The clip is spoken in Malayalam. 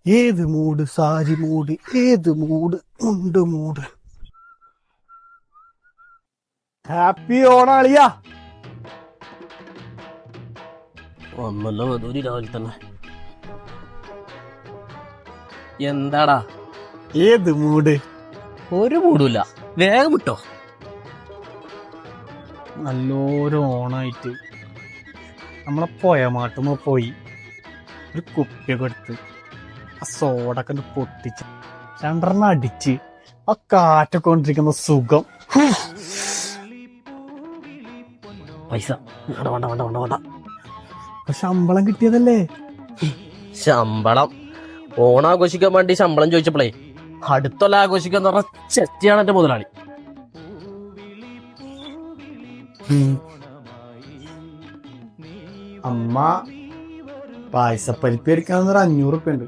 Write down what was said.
ഏത് മൂട് സാരി മൂട് ഏത് മൂട് ഉണ്ട് മൂട്. ഹാപ്പി ഓണാളിയാ. ഒന്നല്ലോ ഒരു രാവിലെ തന്നെ. എന്താടാ ഏത് മൂട്? ഒരു മൂടുമില്ല, വേഗം വിട്ടോ. നല്ലൊരു ഓണായിട്ട് നമ്മളെ പോയമാട്ടുമ്പോ പോയി ഒരു കുപ്പിയൊക്കെ എടുത്ത് ആ സോഡൊക്കെ ഒന്ന് പൊട്ടിച്ച് രണ്ടെണ്ണം അടിച്ച് ആ കാറ്റൊക്കെ കൊണ്ടിരിക്കുന്ന സുഖം. പൈസ വേണ്ട വേണ്ട വേണ്ട വേണ്ട വേണ്ട. ശമ്പളം കിട്ടിയതല്ലേ. ശമ്പളം ഓണാഘോഷിക്കാൻ വേണ്ടി ശമ്പളം ചോദിച്ചപ്പോളേ അടുത്തുള്ള ആഘോഷിക്കാന്ന് പറഞ്ഞ ചെത്തിയാണ് എന്റെ മുതലാളി. അമ്മ പായസപ്പരിപ്പ് എടുക്കാന്നൊരു 500 ഉറുപ്പ്യ ഉണ്ട്.